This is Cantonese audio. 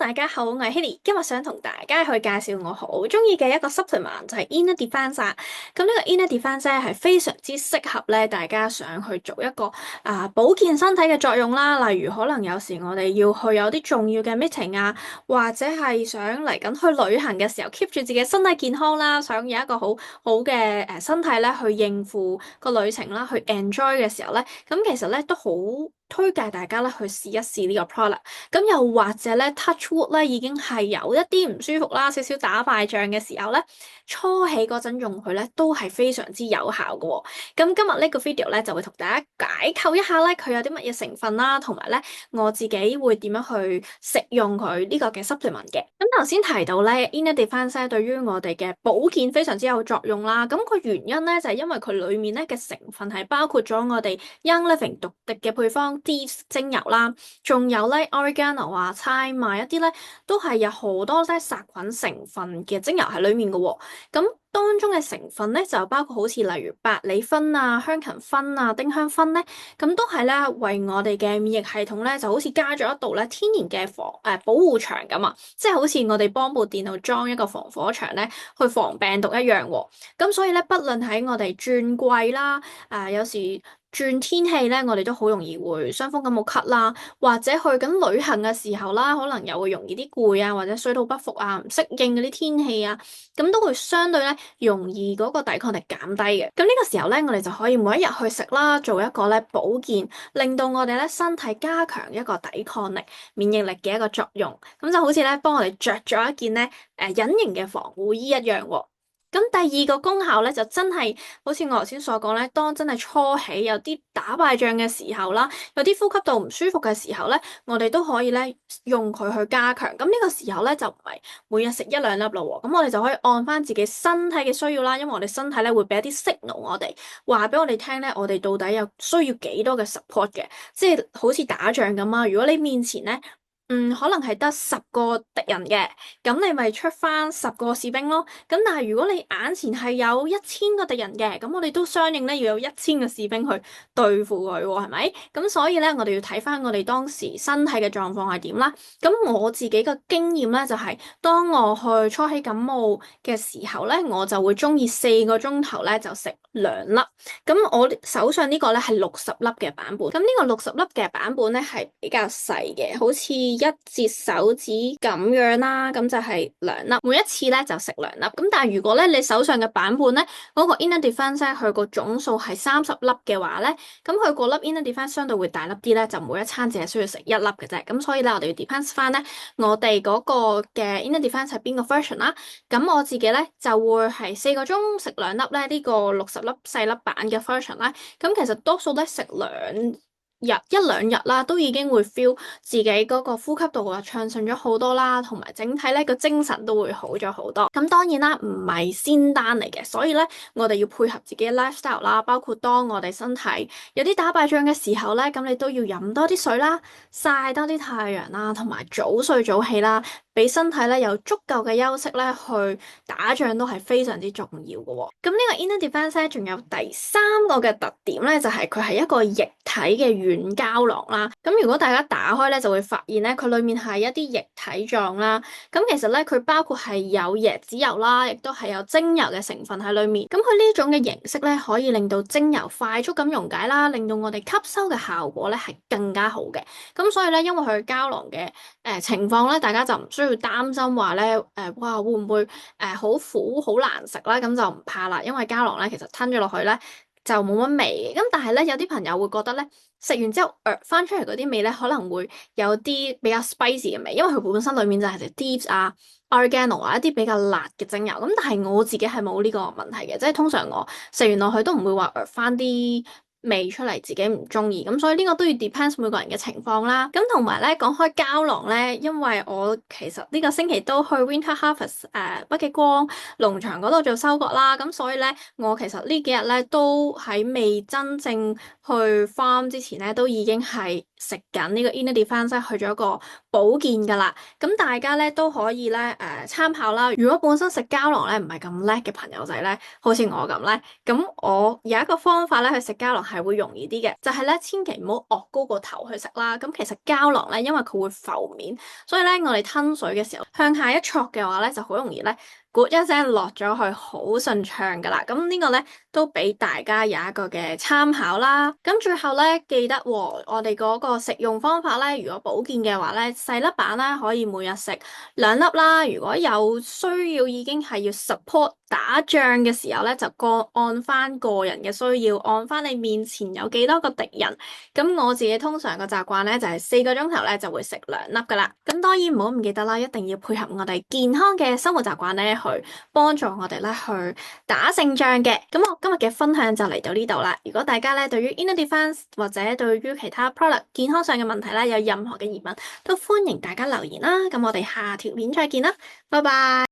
大家好，我係 Haley，今日想同大家去介紹我好中意嘅一個 supplement 就係 Inner Defense。咁呢個 Inner Defense 係非常之適合咧，大家想去做一個保健身體嘅作用啦。例如可能有時我哋要去有啲重要嘅 meeting 啊，或者係想嚟緊去旅行嘅時候 keep 住自己身體健康啦，想有一個好好嘅身體咧去應付個旅程啦，去 enjoy 嘅時候咧，咁其實咧都好推介大家咧去試一試呢個 product。咁又或者咧，touch wood 咧已經係有一啲唔舒服啦，少少打敗仗嘅時候咧，初起嗰陣用佢咧都係非常之有效嘅喎。咁今日呢個 video 咧就會同大家解構一下咧佢有啲乜嘢成分啦，同埋咧我自己會點樣去食用佢呢個嘅 supplement 嘅。咁頭先提到咧，Inner Defense 對於我哋嘅保健非常之有作用啦。咁個原因咧就係因為佢裡面咧嘅成分係包括咗我哋 Young Living 獨特嘅配方 Thieves 精油啦，仲有咧 Oregano 啊、thyme 啊一啲咧，都係有好多咧殺菌成分嘅精油喺裡面嘅喎。咁當中嘅成分咧就包括好似例如百里酚啊、香芹酚啊、丁香酚咧，咁都係咧為我哋嘅免疫系統咧就好似加咗一道咧天然嘅保護牆咁啊，即係好似我哋幫部電腦裝一個防火牆咧，去防病毒一樣喎。咁所以咧，不論喺我哋轉季啦，有時轉天氣咧，我哋都好容易會傷風感冒咳啦，或者去緊旅行嘅時候啦，可能又會容易啲攰啊，或者水土不服啊，唔適應嗰啲天氣啊，咁都會相對咧容易嗰個抵抗力減低嘅。咁呢個時候咧，我哋就可以每一日去食啦，做一個咧保健，令到我哋咧身體加強一個抵抗力、免疫力嘅一個作用。咁就好似咧幫我哋着咗一件咧隱形嘅防護衣一樣喎。咁第二個功效咧，就真係好似我頭先所講咧，當真係初起有啲打敗仗嘅時候啦，有啲呼吸道唔舒服嘅時候咧，我哋都可以咧用佢去加強。咁呢個時候咧就唔係每日食一兩粒咯喎，咁我哋就可以按翻自己身體嘅需要啦，因為我哋身體咧會俾一啲 signal 我哋，話俾我哋聽咧，我哋到底有需要幾多嘅 support 嘅，即係好似打仗咁啊。如果你面前咧，可能係得10個敵人嘅，咁你咪出翻10個士兵咯。咁但係如果你眼前係有1000個敵人嘅，咁我哋都相應咧要有1000個士兵去對付佢喎，係咪？咁所以咧，我哋要睇翻我哋當時身體嘅狀況係點啦。咁我自己嘅經驗咧，就係當我去初起感冒嘅時候咧，我就會中意4個鐘頭咧就食2粒。咁我手上呢個咧係60粒嘅版本。咁呢個60粒嘅版本咧係比較細嘅，好似1節手指咁樣啦，咁就係2粒，每一次咧就食2粒。咁但係如果咧你手上嘅版本咧嗰個 Inner Defense 佢個總數係30粒嘅話咧，咁佢個粒 Inner Defense 相對會大粒啲咧，就每一餐淨係需要食1粒嘅啫。咁所以咧我哋要 depends 翻咧我哋嗰個嘅 Inner Defense 係邊個 version 啦。咁我自己咧就會係4個鐘食2粒咧，呢個60粒細粒版嘅 version 啦。咁其實多數都食1兩日啦，都已經會 feel 自己嗰個呼吸道啊暢順咗好多啦，同埋整體咧個精神都會好咗好多。咁當然啦，唔係仙丹嚟嘅，所以咧我哋要配合自己嘅 lifestyle 啦，包括當我哋身體有啲打敗仗嘅時候咧，咁你都要飲多啲水啦，曬多啲太陽啦，同埋早睡早起啦，俾身體咧有足夠嘅休息咧去打仗都係非常之重要嘅喎。咁呢個 Inner Defense 咧仲有第3個嘅特點咧，就係佢係一個液體嘅軟膠囊啦。咁如果大家打開咧，就會發現咧佢裡面係一啲液體狀啦。咁其實咧佢包括係有椰子油啦，亦都係有精油嘅成分喺裡面。咁佢呢種嘅形式咧，可以令到精油快速咁溶解啦，令到我哋吸收嘅效果咧係更加好嘅。咁所以咧，因為佢膠囊嘅情況咧，大家就唔需要擔心話咧哇會唔會好苦好難食啦？咁就唔怕啦，因為膠囊咧其實吞咗落去咧，就冇乜味嘅。咁但係咧，有啲朋友會覺得咧，食完之後翻出嚟嗰啲味咧，可能會有啲比較 spicy 嘅味，因為佢本身裡面就係隻 Thieves 啊、Oregano 啊一啲比較辣嘅精油。咁但係我自己係冇呢個問題嘅，即係通常我食完落去都唔會話翻啲味出嚟，自己唔中意。咁所以呢個都要 depends 每個人嘅情況啦。咁同埋咧，講開膠囊咧，因為我其實呢個星期都去 Winter Harvest 北極光農場嗰度做收割啦。咁所以咧，我其實呢幾日咧都喺未真正去 farm 之前咧，都已經係食緊呢個 Inner Defense 去咗一個保健噶啦。咁大家咧都可以咧參考啦。如果本身食膠囊咧唔係咁叻嘅朋友仔咧，好似我咁咧，咁我有一個方法咧去食膠囊係會容易啲嘅，就係咧千祈唔好昂高個頭去食啦。咁其實膠囊咧，因為佢會浮面，所以咧我哋吞水嘅時候向下一戳嘅話咧，就好容易咧。咕一聲落咗去，好順暢噶啦。咁呢個咧都俾大家有一個嘅參考啦。咁最後咧記得喎，我哋嗰個食用方法咧，如果保健嘅話咧，細粒版啦可以每日食2粒啦。如果有需要已經係要 support 打仗嘅時候咧，就按翻個人嘅需要，按翻你面前有幾多個敵人。咁我自己通常個習慣咧就係4個鐘頭咧就會食2粒噶啦。咁當然唔好唔記得啦，一定要配合我哋健康嘅生活習慣咧。去幫助我哋咧去打勝仗嘅。咁我今日嘅分享就嚟到呢度啦。如果大家咧對於 Inner Defense 或者對於其他 product 健康上嘅問題咧有任何嘅疑問，都歡迎大家留言啦。咁我哋下條片再見啦，拜拜。